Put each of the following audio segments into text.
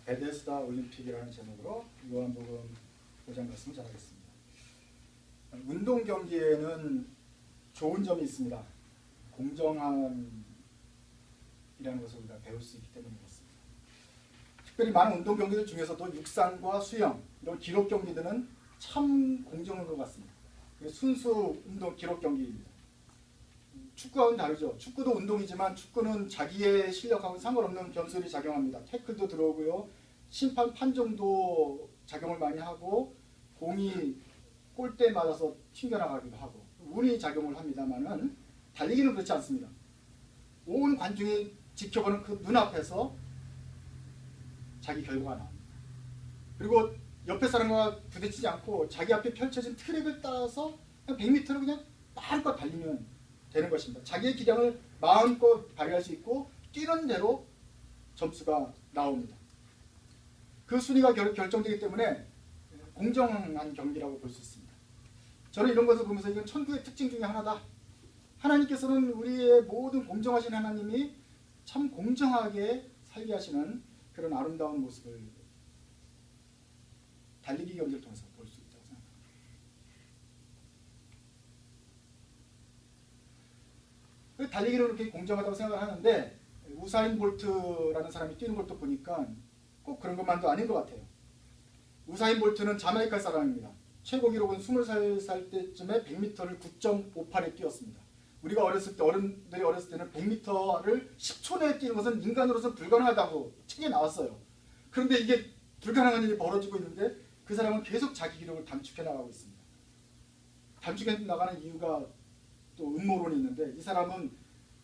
베데스다 올림픽이라는 제목으로 요한복음 5장 말씀을 전하겠습니다. 운동 경기에는 좋은 점이 있습니다. 공정함이라는 것을 우리가 배울 수 있기 때문인 것 같습니다. 특별히 많은 운동 경기들 중에서도 육상과 수영 이런 기록 경기들은 참 공정한 것 같습니다. 순수 운동 기록 경기입니다. 축구와는 다르죠. 축구도 운동이지만 축구는 자기의 실력하고 상관없는 변수들이 작용합니다. 태클도 들어오고요. 심판 판정도 작용을 많이 하고 공이 골대에 맞아서 튕겨나가기도 하고 운이 작용을 합니다만은 달리기는 그렇지 않습니다. 온 관중이 지켜보는 그 눈앞에서 자기 결과가 나옵니다. 그리고 옆에 사람과 부딪히지 않고 자기 앞에 펼쳐진 트랙을 따라서 그냥 100m를 그냥 마음껏 달리면 되는 것입니다. 자기의 기량을 마음껏 발휘할 수 있고 뛰는 대로 점수가 나옵니다. 그 순위가 결정되기 때문에 공정한 경기라고 볼 수 있습니다. 저는 이런 것을 보면서 이건 천국의 특징 중에 하나다. 하나님께서는 우리의 모든 공정하신 하나님이 참 공정하게 살게 하시는 그런 아름다운 모습을 달리기 경기를 통해서 볼 수 있다고 생각합니다. 달리기를 그렇게 공정하다고 생각을 하는데 우사인 볼트라는 사람이 뛰는 걸 또 보니까 꼭 그런 것만도 아닌 것 같아요. 우사인 볼트는 자메이카 사람입니다. 최고 기록은 20살 때쯤에 100m를 9.58에 뛰었습니다. 우리가 어른들이 어렸을 때는 100m를 10초 내에 뛰는 것은 인간으로서 불가능하다고 책에 나왔어요. 그런데 이게 불가능한 일이 벌어지고 있는데 그 사람은 계속 자기 기록을 단축해 나가고 있습니다. 단축해 나가는 이유가 또 음모론이 있는데 이 사람은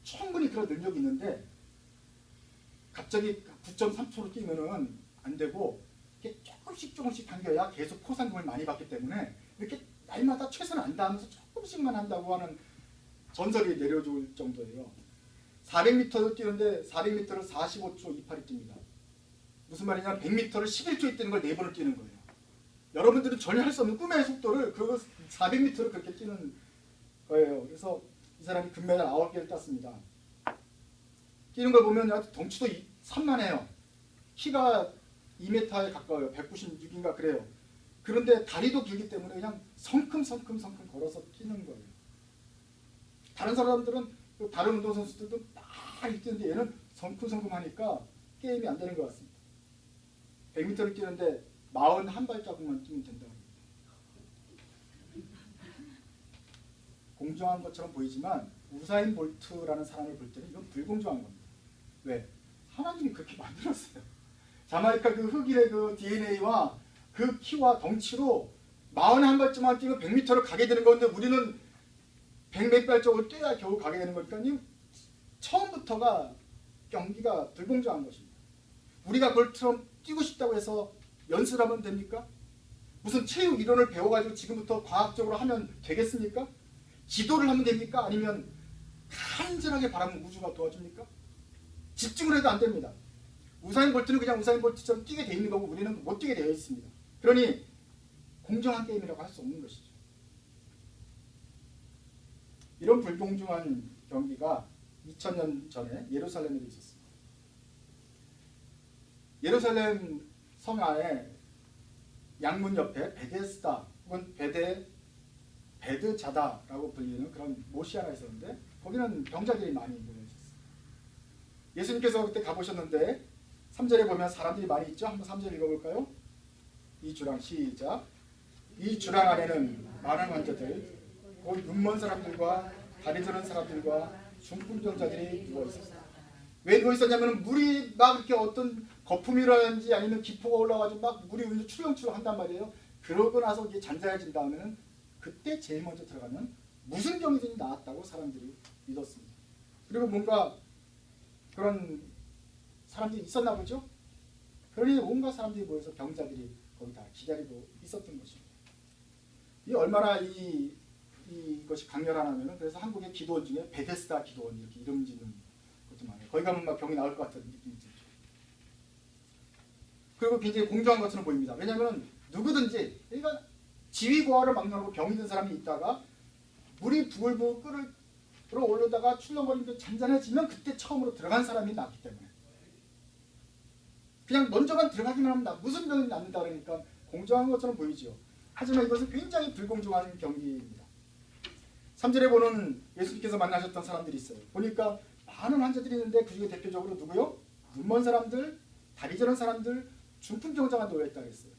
충분히 그런 능력이 있는데 갑자기 9.3초로 뛰면은 안 되고 이렇게 조금씩 당겨야 계속 포상금을 많이 받기 때문에 이렇게 날마다 최선을 안 다하면서 조금씩만 한다고 하는 전설이 내려줄 정도예요. 400m도 뛰는데 400m를 45초 28이 뜁니다. 무슨 말이냐면 100m를 11초에 뛰는 걸 4번을 뛰는 거예요. 여러분들은 전혀 할 수 없는 꿈의 속도를 그 400m를 그렇게 뛰는 거예요. 그래서 이 사람이 금메달 9개를 땄습니다. 뛰는 걸 보면 덩치도 산만해요. 키가 2m에 가까워요. 196인가 그래요. 그런데 다리도 길기 때문에 그냥 성큼성큼 걸어서 뛰는 거예요. 다른 사람들은 다른 운동선수들도 막 뛰는데 얘는 성큼성큼 하니까 게임이 안 되는 것 같습니다. 100m를 뛰는데 41발자국만 뛰면 된다고 합니다. 공정한 것처럼 보이지만 우사인 볼트라는 사람을 볼 때는 이건 불공정한 겁니다. 왜? 하나님이 그렇게 만들었어요. 자마이카 그 흑인의 그 DNA와 그 키와 덩치로 41발쯤만 뛰면 100m를 가게 되는 건데 우리는 100몇 발쪽을 뛰어야 겨우 가게 되는 거니까 처음부터가 경기가 불공정한 것입니다. 우리가 그걸처럼 뛰고 싶다고 해서 연습하면 됩니까? 무슨 체육 이론을 배워가지고 지금부터 과학적으로 하면 되겠습니까? 기도를 하면 됩니까? 아니면 간절하게 바라면 우주가 도와줍니까? 집중을 해도 안 됩니다. 우사인 볼트는 그냥 우사인 볼트처럼 뛰게 돼 있는 거고 우리는 못 뛰게 되어 있습니다. 그러니 공정한 게임이라고 할 수 없는 것이죠. 이런 불공정한 경기가 2000년 전에 예루살렘에도 있었습니다. 예루살렘 성 안에 양문 옆에 베데스다 혹은 베드자다라고 불리는 그런 못이 하나 있었는데 거기는 병자들이 많이 모여 있었어요. 예수님께서 그때 가보셨는데 3절에 보면 사람들이 많이 있죠. 한번 3절 읽어볼까요? 이 주랑 시작. 이 주랑 안에는 많은 환자들 곧 눈먼 사람들과 다리 저는 사람들과 중풍병자들이 누워 있었어요. 왜 누워 있었냐면 물이 막 이렇게 어떤 거품이라든지 아니면 기포가 올라와가지고 막 물이 출렁출렁 한단 말이에요. 그러고 나서 이게 잔잔해진 다음에는 그때 제일 먼저 들어가면 무슨 병이든지 나았다고 사람들이 믿었습니다. 그리고 뭔가 그런 사람들이 있었나 보죠. 그러니 온갖 사람들이 모여서 병자들이 거기 다 기다리고 있었던 것입니다. 이 얼마나 이것이 강렬하냐면 그래서 한국의 기도원 중에 베데스다 기도원 이렇게 이름 짓는 것도 많아요. 거기 가면 막 병이 나을 것 같은 느낌이 들죠. 그리고 굉장히 공정한 것처럼 보입니다. 왜냐하면 누구든지 그러니까 지위고하를 막론하고 병이 든 사람이 있다가 물이 부글부글 끓어오르다가 출렁거리면서 잔잔해지면 그때 처음으로 들어간 사람이 낫기 때문에 그냥 먼저만 들어가기만 하면 무슨 병이 낫는다 그러니까 공정한 것처럼 보이죠. 하지만 이것은 굉장히 불공정한 경기입니다. 3절에 보는 예수님께서 만나셨던 사람들이 있어요. 보니까 많은 환자들이 있는데 그 중에 대표적으로 누구요? 눈먼 사람들, 다리 저런 사람들, 중풍병자가 놓여있다고 했어요.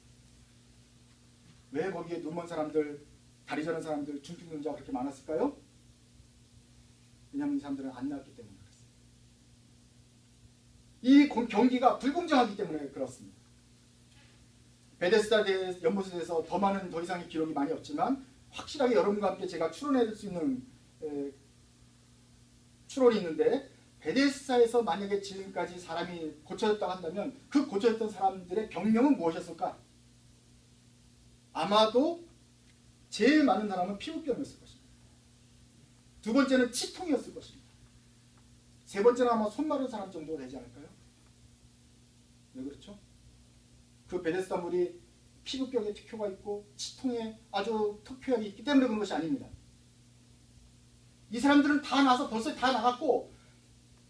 왜 거기에 눈먼 사람들, 다리 저런 사람들, 중풍병자가 그렇게 많았을까요? 왜냐하면 이 사람들은 안 나왔기 때문에 그렇습니다. 이 경기가 불공정하기 때문에 그렇습니다. 베데스다 연못에 대해서 더 이상의 기록이 많이 없지만 확실하게 여러분과 함께 제가 추론해낼 수 있는 추론이 있는데, 베데스다에서 만약에 지금까지 사람이 고쳐졌다고 한다면 그 고쳐졌던 사람들의 병명은 무엇이었을까? 아마도 제일 많은 사람은 피부병이었을 것입니다. 두 번째는 치통이었을 것입니다. 세 번째는 아마 손 마른 사람 정도가 되지 않을까요? 왜 그렇죠? 그 베데스다 물이 피부병에 특효가 있고 치통에 아주 특효약이 있기 때문에 그런 것이 아닙니다. 이 사람들은 다 나서 벌써 다 나갔고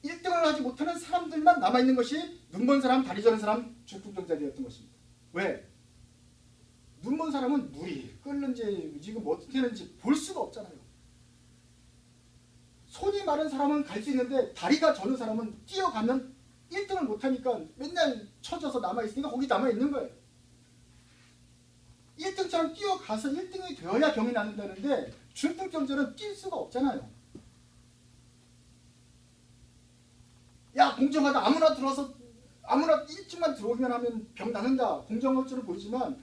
1등을 하지 못하는 사람들만 남아있는 것이 눈먼 사람, 다리 저런 사람, 중풍병자들이었던 것입니다. 왜? 눈먼 사람은 물이 끓는지 지금 어떻게 되는지 볼 수가 없잖아요. 손이 마른 사람은 갈 수 있는데 다리가 저는 사람은 뛰어가면 1등을 못하니까 맨날 쳐져서 남아있으니까 거기 남아있는 거예요. 1등처럼 뛰어가서 1등이 되어야 병이 낫는다는데 중풍병자는 뛸 수가 없잖아요. 야, 공정하다. 아무나 들어와서 아무나 1층만 들어오기만 하면 병 낫는다. 공정할 줄은 보이지만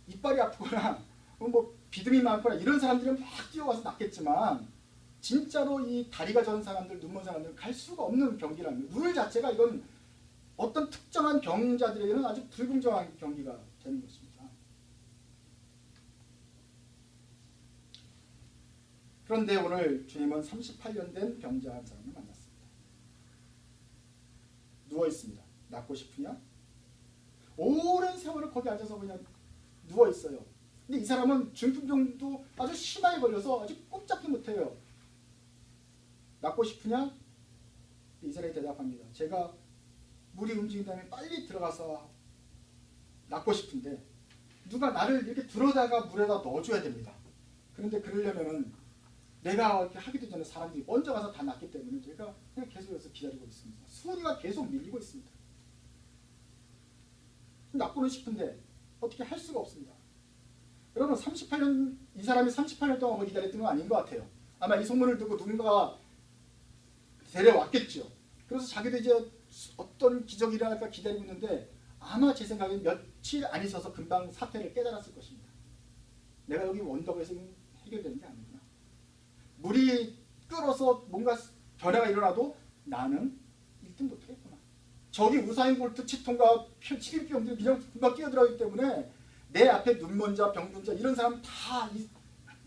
이빨이 아프거나 뭐 비듬이 많거나 이런 사람들은 막 뛰어와서 낫겠지만 진짜로 이 다리가 저런 사람들, 눈먼 사람들은 갈 수가 없는 경기라는 거예요. 룰 자체가 이건 어떤 특정한 경자들에게는 아주 불공정한 경기가 되는 것입니다. 그런데 오늘 주님은 38년 된 병자 한 사람을 만났습니다. 누워있습니다. 낫고 싶으냐? 오랜 세월을 거기 앉아서 그냥 누워있어요. 근데 이 사람은 중풍병도 아주 심하게 걸려서 아주 꼼짝도 못해요. 낫고 싶으냐? 이 사람이 대답합니다. 제가 물이 움직인다면 빨리 들어가서 낫고 싶은데 누가 나를 이렇게 들어다가 물에다 넣어줘야 됩니다. 그런데 그러려면은 내가 이렇게 하기도 전에 사람들이 먼저 가서 다 낫기 때문에 제가 그냥 계속 여기서 기다리고 있습니다. 순위가 계속 밀리고 있습니다. 낫고는 싶은데 어떻게 할 수가 없습니다. 여러분 이 사람이 38년 동안 기다렸던 건 아닌 것 같아요. 아마 이 소문을 듣고 누군가가 데려왔겠죠. 그래서 자기도 이제 어떤 기적이 일어날까 기다리고 있는데 아마 제 생각엔 며칠 안 있어서 금방 사태를 깨달았을 것입니다. 내가 여기 원더에서 해결되는 게 아니구나. 물이 끓어서 뭔가 변화가 일어나도 나는 1등 못하겠구나. 저기 우사인 볼트 치통과 11병들이 그냥 금방 끼어들어가기 때문에 내 앞에 눈먼 자, 병든 자 이런 사람 다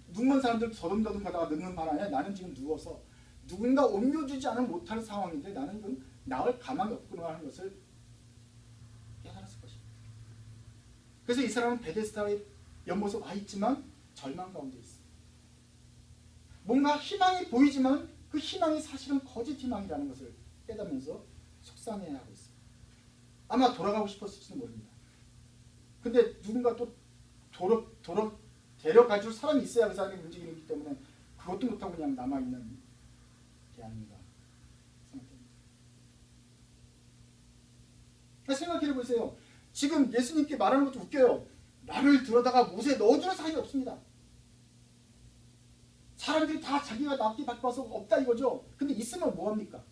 눈먼 사람들 더듬더듬 하다가 늙는 바람에 나는 지금 누워서 누군가 옮겨주지 않으면 못하는 상황인데 나는 지금 나을 가망이 없구나 하는 것을 깨달았을 것입니다. 그래서 이 사람은 베데스다의 연못에 와 있지만 절망 가운데 있습니다. 뭔가 희망이 보이지만 그 희망이 사실은 거짓 희망이라는 것을 깨닫으면서 속상해하고 있습니다. 아마 돌아가고 싶었을지도 모릅니다. 근데 누군가 또 데려가 줄 사람이 있어야 그 사람이 움직이기 때문에 그것도 못하고 그냥 남아있는 게 아닌가 생각됩니다. 생각해 보세요. 지금 예수님께 말하는 것도 웃겨요. 나를 들어다가 못에 넣어주는 사람이 없습니다. 사람들이 다 자기가 낫기 바빠서 없다 이거죠. 근데 있으면 뭐합니까?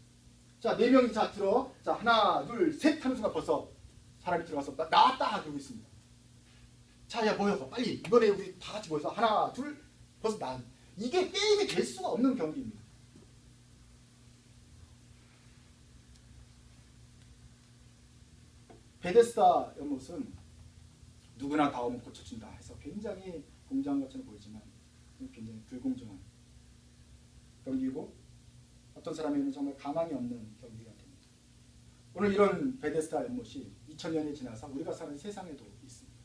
자, 4명이 자 들어. 자, 하나, 둘, 셋 하는 순간 벌써 사람이 들어가서 나왔다 그러고 있습니다. 자, 야 모여서 빨리 이번에 우리 다 같이 모여서 하나, 둘 벌써 나. 이게 게임이 될 수가 없는 경기입니다. 베데스다 연못은 누구나 다 오면 고쳐준다 해서 굉장히 공정한 것처럼 보이지만 굉장히 불공정한 경기고 어떤 사람에게는 정말 가망이 없는 경기가 됩니다. 오늘 이런 베데스다 연못이 2000년이 지나서 우리가 사는 세상에도 있습니다.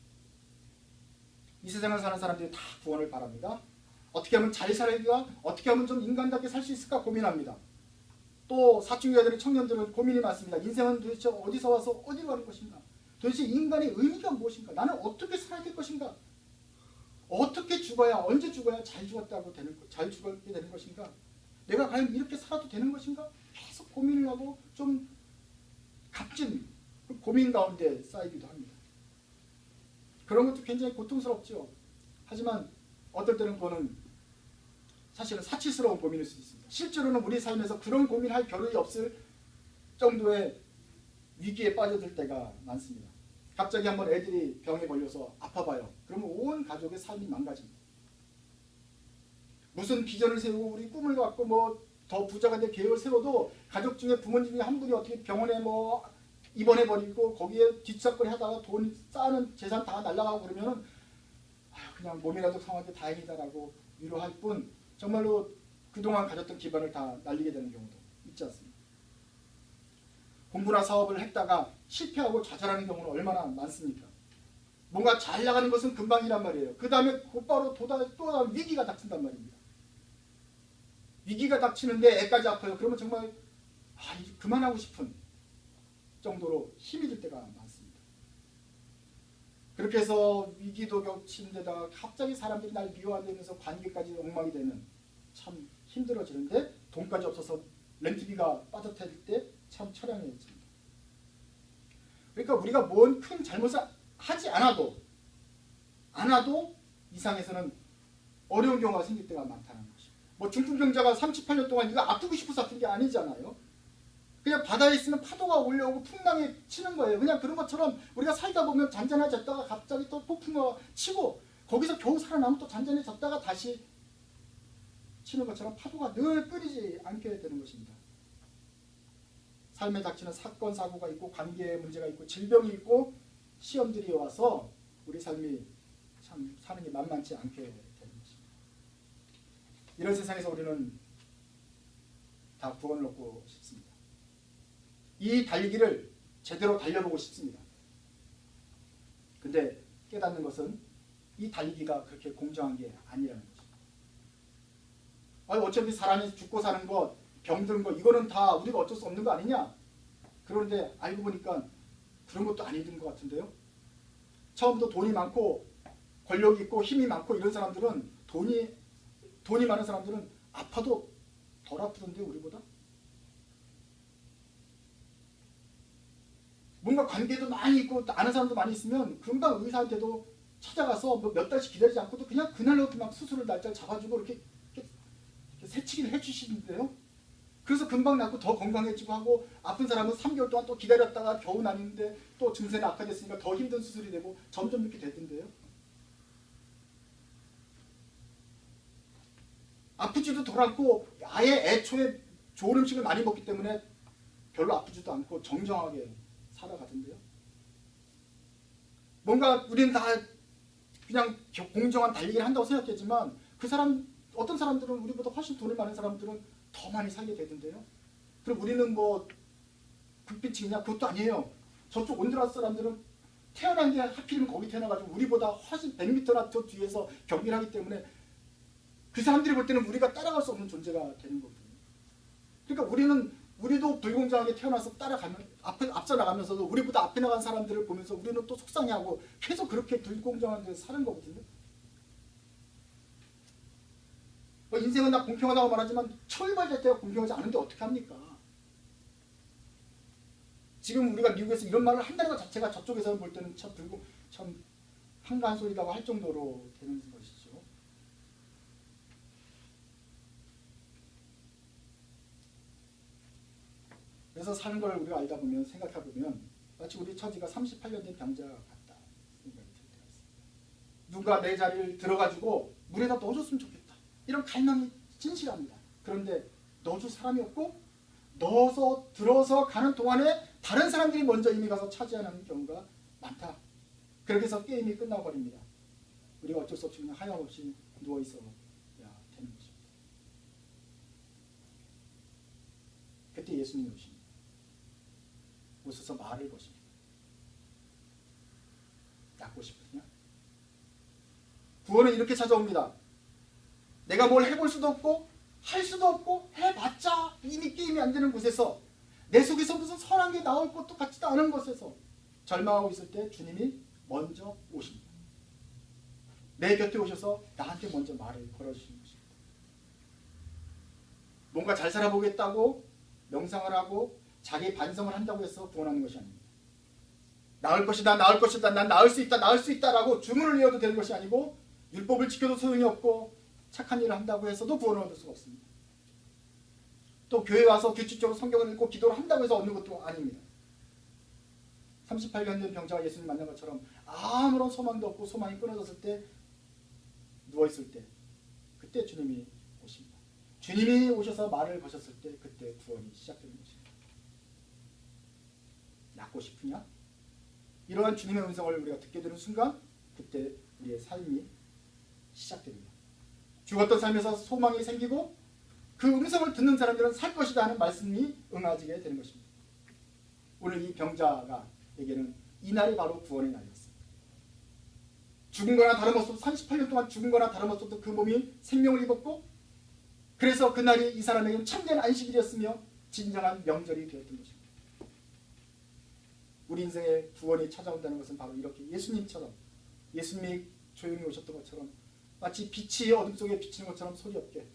이 세상을 사는 사람들이 다 구원을 바랍니다. 어떻게 하면 잘 살기가 어떻게 하면 좀 인간답게 살 수 있을까 고민합니다. 또 사춘기가 되는 청년들은 고민이 많습니다. 인생은 도대체 어디서 와서 어디로 가는 것인가? 도대체 인간의 의미가 무엇인가? 나는 어떻게 살아야 될 것인가? 어떻게 죽어야, 언제 죽어야 잘 죽었다고 잘 죽게 되는 것인가? 내가 과연 이렇게 살아도 되는 것인가? 계속 고민을 하고 좀 값진 고민 가운데 쌓이기도 합니다. 그런 것도 굉장히 고통스럽죠. 하지만 어떨 때는 그거는 사실은 사치스러운 고민일 수도 있습니다. 실제로는 우리 삶에서 그런 고민할 겨를이 없을 정도의 위기에 빠져들 때가 많습니다. 갑자기 한번 애들이 병에 걸려서 아파봐요. 그러면 온 가족의 삶이 망가집니다. 무슨 비전을 세우고 우리 꿈을 갖고 뭐 더 부자가 될 계획을 세워도 가족 중에 부모님 중에 한 분이 어떻게 병원에 뭐 입원해버리고 거기에 뒷사건을 하다가 돈 쌓는 재산 다 날라가고 그러면은 그냥 몸이라도 상하게 다행이다라고 위로할 뿐 정말로 그동안 가졌던 기반을 다 날리게 되는 경우도 있지 않습니까? 공부나 사업을 했다가 실패하고 좌절하는 경우는 얼마나 많습니까? 뭔가 잘 나가는 것은 금방이란 말이에요. 그 다음에 곧바로 또 다른 위기가 닥친단 말입니다. 위기가 닥치는데 애까지 아파요. 그러면 정말 이제 그만하고 싶은 정도로 힘이 들 때가 많습니다. 그렇게 해서 위기도 겹친 데다가 갑자기 사람들이 날 미워하면서 관계까지 엉망이 되는 참 힘들어지는데 돈까지 없어서 렌트비가 빠듯해질 때 참 처량해집니다. 그러니까 우리가 뭔 큰 잘못을 하지 않아도 이상에서는 어려운 경우가 생길 때가 많다는 것입니다. 뭐 중풍병자가 38년 동안 이거 아프고 싶어서 아픈 게 아니잖아요. 그냥 바다에 있으면 파도가 올려오고 풍랑에 치는 거예요. 그냥 그런 것처럼 우리가 살다 보면 잔잔해졌다가 갑자기 또 폭풍우가 치고 거기서 겨우 살아남으면 또 잔잔해졌다가 다시 치는 것처럼 파도가 늘 끊이지 않게 되는 것입니다. 삶에 닥치는 사건, 사고가 있고 관계에 문제가 있고 질병이 있고 시험들이 와서 우리 삶이 참 사는 게 만만치 않게 되는 것입니다. 이런 세상에서 우리는 다 구원을 얻고 싶습니다. 이 달리기를 제대로 달려보고 싶습니다. 근데 깨닫는 것은 이 달리기가 그렇게 공정한 게 아니라는 것입니다. 어차피 사람이 죽고 사는 것, 병드는 것 이거는 다 우리가 어쩔 수 없는 거 아니냐? 그런데 알고 보니까 그런 것도 아닌 것 같은데요. 처음부터 돈이 많고 권력이 있고 힘이 많고 이런 사람들은 돈이 많은 사람들은 아파도 덜 아프던데 우리보다? 뭔가 관계도 많이 있고 아는 사람도 많이 있으면 금방 의사한테도 찾아가서 뭐 몇 달씩 기다리지 않고도 그냥 그날로 막 수술을 날짜를 잡아주고 이렇게 새치기를 해주시는데요. 그래서 금방 낫고 더 건강해지고 하고 아픈 사람은 3개월 동안 또 기다렸다가 겨우 나는데 또 증세는 악화됐으니까 더 힘든 수술이 되고 점점 이렇게 되던데요. 아프지도 덜 않고 아예 애초에 좋은 음식을 많이 먹기 때문에 별로 아프지도 않고 정정하게 살아가던데요. 뭔가 우리는 다 그냥 공정한 달리기를 한다고 생각했지만 어떤 사람들은 우리보다 훨씬 돈이 많은 사람들은 더 많이 살게 되던데요. 그럼 우리는 뭐 극빈층이냐? 그것도 아니에요. 저쪽 온두라스 사람들은 태어난 게 하필이면 거기 태어나가지고 우리보다 훨씬 100m나 더 뒤에서 경기를 하기 때문에 그 사람들이 볼 때는 우리가 따라갈 수 없는 존재가 되는 거거든요. 그러니까 우리도 불공정하게 태어나서 앞서 나가면서도 우리보다 앞에 나간 사람들을 보면서 우리는 또 속상해하고 계속 그렇게 불공정한 데서 사는 거거든요. 인생은 다 공평하다고 말하지만 처벌될 때가 공평하지 않은데 어떻게 합니까? 지금 우리가 미국에서 이런 말을 한다는 것 자체가 저쪽에서 볼 때는 참 한가한 소리라고 할 정도로 되는 것이죠. 그래서 사는 걸 우리가 알다 보면 생각해 보면 마치 우리 처지가 38년 된 병자 같다 생각이 들 때가 있습니다. 누가 내 자리를 들어가지고 물에다 넣어줬으면 좋겠다. 이런 갈망이 진실합니다. 그런데 넣어줄 사람이 없고 들어서 가는 동안에 다른 사람들이 먼저 이미 가서 차지하는 경우가 많다. 그렇게 해서 게임이 끝나버립니다. 우리가 어쩔 수 없이 그냥 하염없이 누워있어야 되는 것입니다. 그때 예수님이 오십니다. 오셔서 말을 거십니다. 낫고 싶으냐? 구원은 이렇게 찾아옵니다. 내가 뭘 해볼 수도 없고 할 수도 없고 해봤자 이미 게임이 안 되는 곳에서 내 속에서 무슨 선한 게 나올 것도 같지도 않은 곳에서 절망하고 있을 때 주님이 먼저 오십니다. 내 곁에 오셔서 나한테 먼저 말을 걸어주시는 것입니다. 뭔가 잘 살아보겠다고 명상을 하고 자기 반성을 한다고 해서 구원하는 것이 아닙니다. 나을 것이다, 나을 것이다, 난 나을 수 있다, 나을 수 있다라고 주문을 외워도 되는 것이 아니고 율법을 지켜도 소용이 없고 착한 일을 한다고 해서도 구원을 얻을 수가 없습니다. 또 교회 와서 규칙적으로 성경을 읽고 기도를 한다고 해서 얻는 것도 아닙니다. 38년 된 병자가 예수님 만난 것처럼 아무런 소망도 없고 소망이 끊어졌을 때 누워있을 때 그때 주님이 오십니다. 주님이 오셔서 말을 거셨을 때 그때 구원이 시작되는 것입니다. 낫고 싶으냐? 이러한 주님의 음성을 우리가 듣게 되는 순간 그때 우리의 삶이 시작됩니다. 죽었던 삶에서 소망이 생기고 그 음성을 듣는 사람들은 살 것이다 하는 말씀이 응하지게 되는 것입니다. 오늘 이 병자가에게는 이 날이 바로 구원의 날이었습니다. 죽은 거나 다름없었고 38년 동안 죽은 거나 다름없었던 그 몸이 생명을 입었고 그래서 그날이 이 사람에게는 참된 안식일이었으며 진정한 명절이 되었던 것입니다. 우리 인생에 구원이 찾아온다는 것은 바로 이렇게 예수님처럼 예수님이 조용히 오셨던 것처럼 마치 빛이 어둠 속에 비치는 것처럼 소리 없게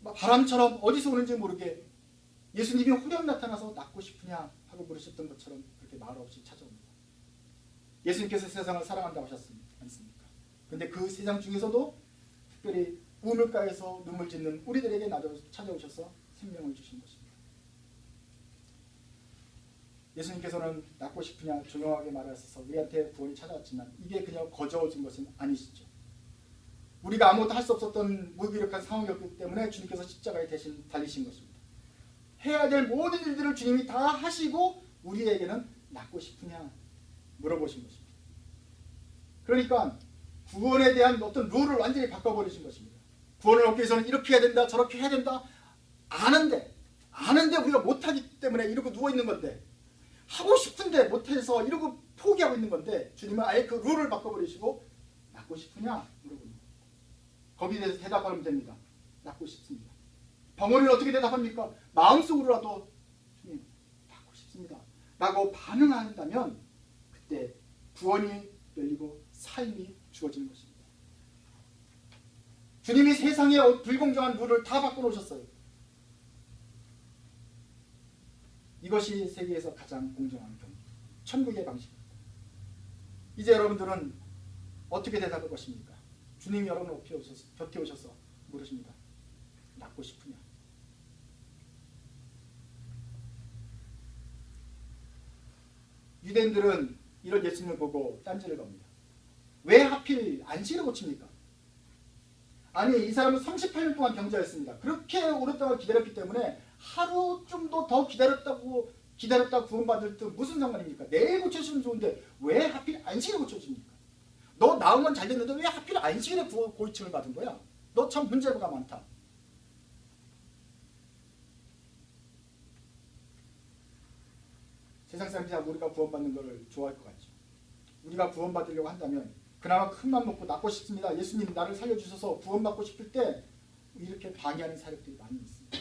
바람처럼 어디서 오는지 모르게 예수님이 호령 나타나서 낫고 싶으냐 하고 물으셨던 것처럼 그렇게 말 없이 찾아옵니다. 예수님께서 세상을 사랑한다고 하셨지 않습니까? 그런데 그 세상 중에서도 특별히 우물가에서 눈물 짓는 우리들에게 찾아오셔서 생명을 주신 것입니다. 예수님께서는 낫고 싶으냐 조용하게 말하셔서 우리한테 구원이 찾아왔지만 이게 그냥 거저어진 것은 아니시죠. 우리가 아무것도 할 수 없었던 무기력한 상황이었기 때문에 주님께서 십자가에 대신 달리신 것입니다. 해야 될 모든 일들을 주님이 다 하시고 우리에게는 낫고 싶으냐 물어보신 것입니다. 그러니까 구원에 대한 어떤 룰을 완전히 바꿔버리신 것입니다. 구원을 얻기 위해서는 이렇게 해야 된다 저렇게 해야 된다 아는데 우리가 못하기 때문에 이러고 누워있는 건데 하고 싶은데 못해서 이러고 포기하고 있는 건데 주님은 아예 그 룰을 바꿔버리시고 낫고 싶으냐 물어보는 거예요. 거기에 대해서 대답하면 됩니다. 낫고 싶습니다. 병원을 어떻게 대답합니까? 마음속으로라도 주님 낫고 싶습니다 라고 반응한다면 그때 구원이 열리고 삶이 주어지는 것입니다. 주님이 세상의 불공정한 룰을 다 바꿔놓으셨어요. 이것이 세계에서 가장 공정한 경우, 천국의 방식입니다. 이제 여러분들은 어떻게 대답할 것입니까? 주님이 여러분 곁에 오셔서 물으십니다. 낫고 싶으냐? 유대인들은 이런 예수님을 보고 딴지를 겁니다. 왜 하필 안식일을 고칩니까? 아니 이 사람은 38년 동안 병자였습니다. 그렇게 오랫동안 기다렸기 때문에 하루 정도 더 기다렸다 구원받을 듯 무슨 상관입니까? 내일 고쳐주면 좋은데 왜 하필 안식일에 고쳐줍니까? 너 나으면 잘 됐는데 왜 하필 안식일에 고침을 받은 거야? 너 참 문제가 많다. 세상 사람들이 우리가 구원받는 것을 좋아할 것 같죠. 우리가 구원받으려고 한다면 그나마 큰맘 먹고 낫고 싶습니다. 예수님 나를 살려주셔서 구원받고 싶을 때 이렇게 방해하는 사람들이 많이 있습니다.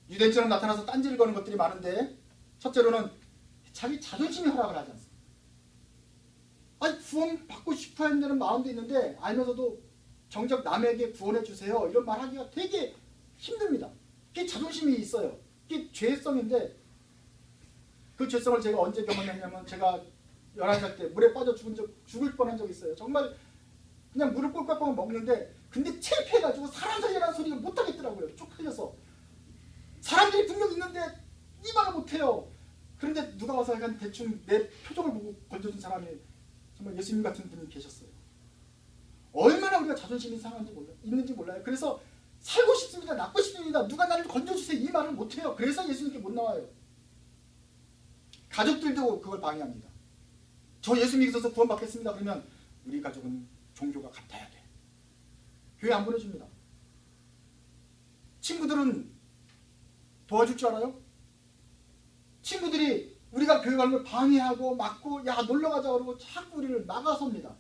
유대인처럼 나타나서 딴지를 거는 것들이 많은데 첫째로는 자기 자존심이 허락을 하지 않습니다. 아니 구원받고 싶어 하는 데는 마음도 있는데 알면서도 정작 남에게 구원해 주세요 이런 말 하기가 되게 힘듭니다. 그게 자존심이 있어요. 그게 죄성인데 그 죄성을 제가 언제 경험했냐면 제가 11살 때 물에 빠져 죽을 뻔한 적이 있어요. 정말 그냥 물을 꼴깍꼴깍 먹는데 근데 창피해가지고 사람 살리라는 소리를 못하겠더라고요. 쪽팔려서. 사람들이 분명 있는데 이 말을 못해요. 그런데 누가 와서 약간 대충 내 표정을 보고 건져준 사람이 정말 예수님 같은 분이 계셨어요. 얼마나 우리가 자존심이 상한지 있는지 몰라요. 그래서 살고 싶습니다. 낫고 싶습니다. 누가 나를 건져주세요. 이 말을 못해요. 그래서 예수님께 못 나와요. 가족들도 그걸 방해합니다. 저 예수 믿어서 구원받겠습니다. 그러면 우리 가족은 종교가 같아야 돼. 교회 안 보내줍니다. 친구들은 도와줄 줄 알아요? 친구들이 우리가 교회 가는 걸 방해하고 막고 야 놀러가자 그러고 자꾸 우리를 막아섭니다.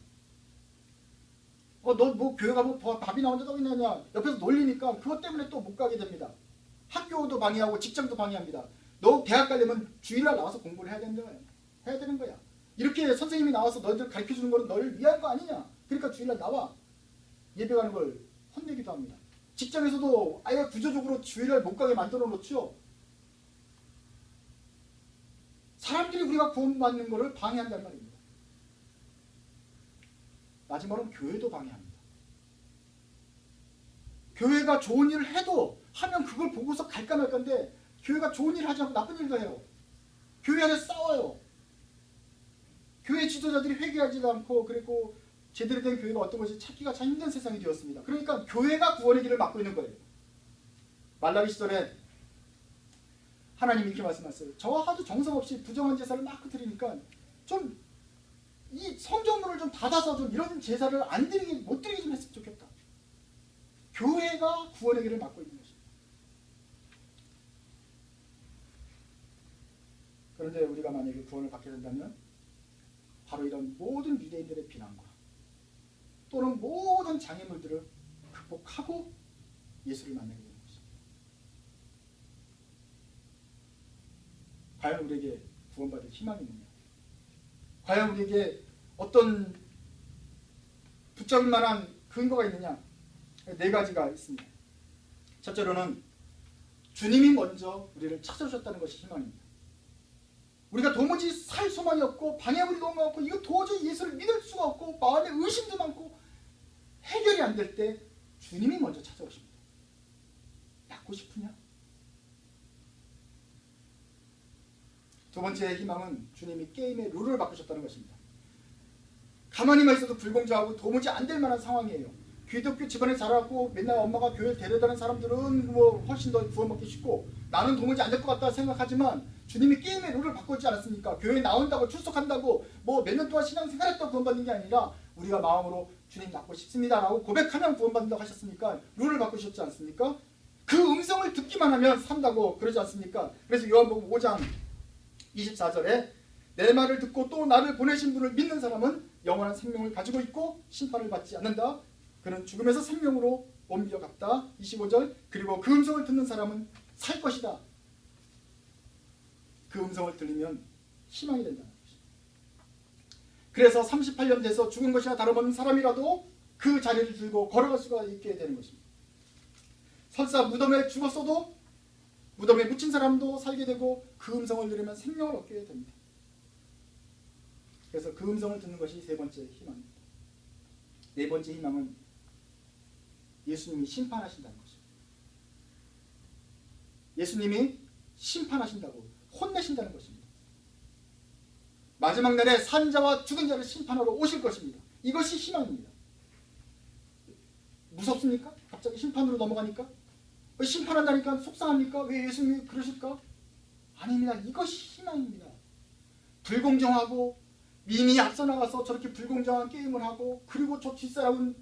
너 뭐 교회 가면 밥이 나온다고 했느냐 옆에서 놀리니까 그것 때문에 또 못 가게 됩니다. 학교도 방해하고 직장도 방해합니다. 너 대학 가려면 주일날 나와서 공부를 해야 되는 거야. 해야 되는 거야. 이렇게 선생님이 나와서 너희들 가르쳐주는 거는 너를 위한 거 아니냐. 그러니까 주일날 나와. 예배 가는 걸 혼내기도 합니다. 직장에서도 아예 구조적으로 주일날 못 가게 만들어 놓죠. 사람들이 우리가 구원받는 것을 방해한단 말입니다. 마지막으로 교회도 방해합니다. 교회가 좋은 일을 해도 하면 그걸 보고서 갈까 말 건데 교회가 좋은 일을 하지 않고 나쁜 일도 해요. 교회 안에 싸워요. 교회 지도자들이 회개하지도 않고 그리고 제대로 된 교회가 어떤 것이 찾기가 참 힘든 세상이 되었습니다. 그러니까 교회가 구원의 길을 막고 있는 거예요. 말라기 시절에 하나님이 이렇게 말씀하셨어요. 저와 하도 정성 없이 부정한 제사를 막 드리니까 좀 이 성전문을 좀 닫아서 좀 이런 제사를 못 드리게 좀 했으면 좋겠다. 교회가 구원의 길을 막고 있는 것입니다. 그런데 우리가 만약에 구원을 받게 된다면 바로 이런 모든 유대인들의 비난과 또는 모든 장애물들을 극복하고 예수를 만나게 되는 것입니다. 과연 우리에게 구원받을 희망이 있느냐? 과연 우리에게 어떤 붙잡을 만한 근거가 있느냐? 네 가지가 있습니다. 첫째로는 주님이 먼저 우리를 찾아주셨다는 것이 희망입니다. 우리가 도무지 살 소망이 없고 방해물이 너무 많고 이거 도저히 예수를 믿을 수가 없고 마음에 의심도 많고 해결이 안 될 때 주님이 먼저 찾아오십니다. 낫고 싶으냐? 두 번째 희망은 주님이 게임의 룰을 바꾸셨다는 것입니다. 가만히만 있어도 불공정하고 도무지 안 될 만한 상황이에요. 기독교 집안에 자라고 맨날 엄마가 교회를 데려다는 사람들은 뭐 훨씬 더 구원받기 쉽고 나는 도무지 안 될 것 같다 생각하지만 주님이 게임의 룰을 바꾸지 않았습니까? 교회에 나온다고 출석한다고 뭐 몇 년 동안 신앙생활했다고 구원받는 게 아니라 우리가 마음으로 주님 받고 싶습니다 라고 고백하면 구원받는다고 하셨으니까 룰을 바꾸셨지 않습니까? 그 음성을 듣기만 하면 산다고 그러지 않습니까? 그래서 요한복음 5장 24절에 내 말을 듣고 또 나를 보내신 분을 믿는 사람은 영원한 생명을 가지고 있고 심판을 받지 않는다. 그는 죽음에서 생명으로 옮겨갔다. 25절 그리고 그 음성을 듣는 사람은 살 것이다. 그 음성을 들리면 희망이 된다는 것입니다. 그래서 38년 돼서 죽은 것이나 다름없는 사람이라도 그 자리를 들고 걸어갈 수가 있게 되는 것입니다. 설사 무덤에 죽었어도 무덤에 묻힌 사람도 살게 되고 그 음성을 들으면 생명을 얻게 됩니다. 그래서 그 음성을 듣는 것이 세 번째 희망입니다. 네 번째 희망은 예수님이 심판하신다는 것입니다. 예수님이 심판하신다고 혼내신다는 것입니다. 마지막 날에 산 자와 죽은 자를 심판하러 오실 것입니다. 이것이 희망입니다. 무섭습니까? 갑자기 심판으로 넘어가니까? 심판한다니까 속상합니까? 왜 예수님이 그러실까? 아닙니다. 이것이 희망입니다. 불공정하고 이미 앞서 나가서 저렇게 불공정한 게임을 하고 그리고 저 뒷사람은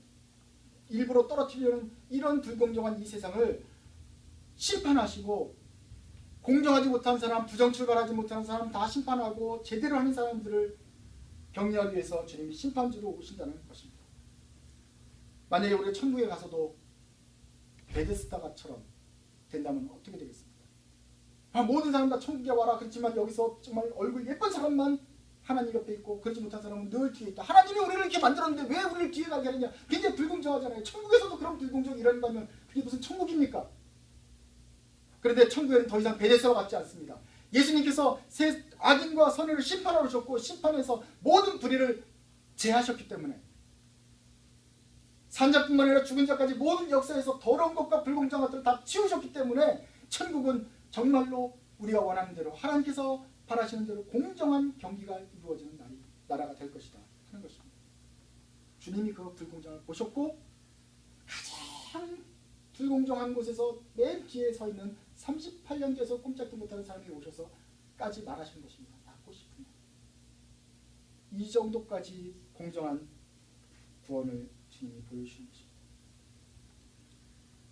일부러 떨어뜨리려는 이런 불공정한 이 세상을 심판하시고 공정하지 못한 사람, 부정출발하지 못한 사람 다 심판하고 제대로 하는 사람들을 격려하기 위해서 주님이 심판주로 오신다는 것입니다. 만약에 우리가 천국에 가서도 베데스다가처럼 된다면 어떻게 되겠습니까? 모든 사람 다 천국에 와라 그렇지만 여기서 정말 얼굴 예쁜 사람만 하나님 옆에 있고 그러지 못한 사람은 늘 뒤에 있다. 하나님이 우리를 이렇게 만들었는데 왜 우리를 뒤에 가게 하느냐. 굉장히 불공정하잖아요. 천국에서도 그런 불공정이 일어난다면 그게 무슨 천국입니까? 그런데 천국에는 더 이상 베데스다와 같지 않습니다. 예수님께서 악인과 선인을 심판하러 오셨고 심판해서 모든 불의를 제하셨기 때문에 산자뿐만 아니라 죽은 자까지 모든 역사에서 더러운 것과 불공정한 것들을 다 치우셨기 때문에 천국은 정말로 우리가 원하는 대로 하나님께서 바라시는 대로 공정한 경기가 이루어지는 나라가 될 것이다 하는 것입니다. 주님이 그 불공정을 보셨고 가장 불공정한 곳에서 맨 뒤에 서 있는 38년 뒤에서 꼼짝도 못하는 사람이 오셔서까지 말하신 것입니다. 낫고 싶으냐. 이 정도까지 공정한 구원을 주님이 보여주시는 것입니다.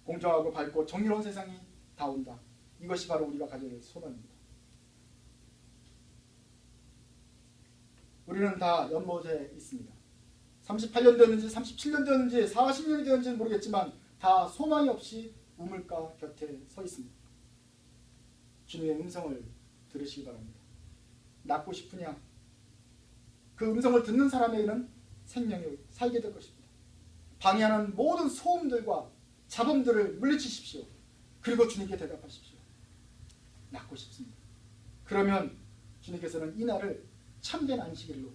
공정하고 밝고 정의로운 세상이 다 온다. 이것이 바로 우리가 가질 소망입니다. 우리는 다 연못에 있습니다. 38년 되었는지 37년 되었는지 40년이 되었는지는 모르겠지만 다 소망이 없이 우물가 곁에 서 있습니다. 주님의 음성을 들으시기 바랍니다. 낫고 싶으냐? 그 음성을 듣는 사람에게는 생명이 살게 될 것입니다. 방해하는 모든 소음들과 잡음들을 물리치십시오. 그리고 주님께 대답하십시오. 낫고 싶습니다. 그러면 주님께서는 이 날을 참된 안식일로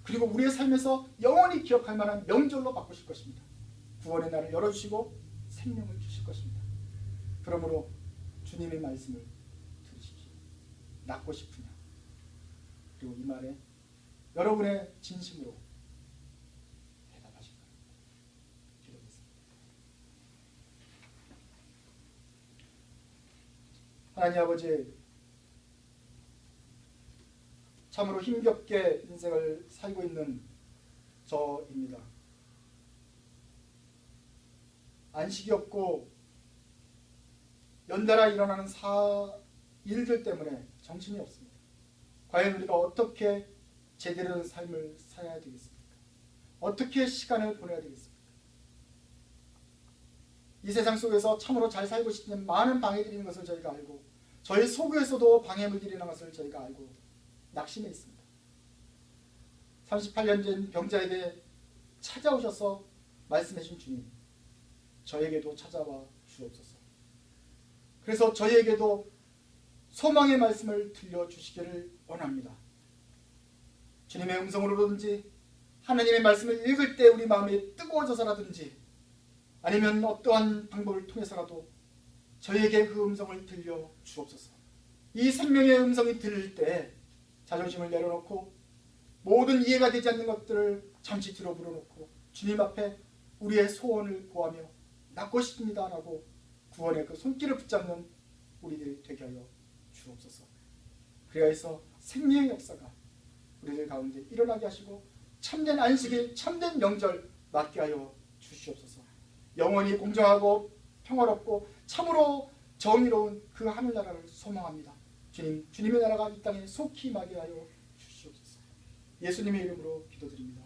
그리고 우리의 삶에서 영원히 기억할 만한 명절로 바꾸실 것입니다. 구원의 날을 열어주시고 생명을 주실 것입니다. 그러므로 주님의 말씀을 들으십시오. 낫고 싶으냐? 그리고 이 말에 여러분의 진심으로 대답하실 겁니다. 기도하겠습니다. 하나님 아버지, 참으로 힘겹게 인생을 살고 있는 저입니다. 안식이 없고 연달아 일어나는 일들 때문에 정신이 없습니다. 과연 우리가 어떻게 제대로 된 삶을 살아야 되겠습니까? 어떻게 시간을 보내야 되겠습니까? 이 세상 속에서 참으로 잘 살고 싶은 많은 방해들이 있는 것을 저희가 알고 저희 속에서도 방해물들이 있는 것을 저희가 알고 낙심해 있습니다. 38년 전 병자에게 찾아오셔서 말씀해 주신 주님, 저에게도 찾아와 주옵소서. 그래서 저희에게도 소망의 말씀을 들려주시기를 원합니다. 주님의 음성으로든지 하나님의 말씀을 읽을 때 우리 마음이 뜨거워져서라든지 아니면 어떠한 방법을 통해서라도 저희에게 그 음성을 들려 주옵소서. 이 생명의 음성이 들릴 때 자존심을 내려놓고 모든 이해가 되지 않는 것들을 잠시 뒤로 물어놓고 주님 앞에 우리의 소원을 고하며 낫고 싶습니다 라고 구원의 그 손길을 붙잡는 우리들이 되게 하여 주옵소서. 그리하여서 생명의 역사가 우리들 가운데 일어나게 하시고 참된 안식일, 참된 명절 맞게 하여 주시옵소서. 영원히 공정하고 평화롭고 참으로 정의로운 그 하늘나라를 소망합니다. 주님, 주님의 나라가 이 땅에 속히 임하게 하여 주시옵소서. 예수님의 이름으로 기도드립니다.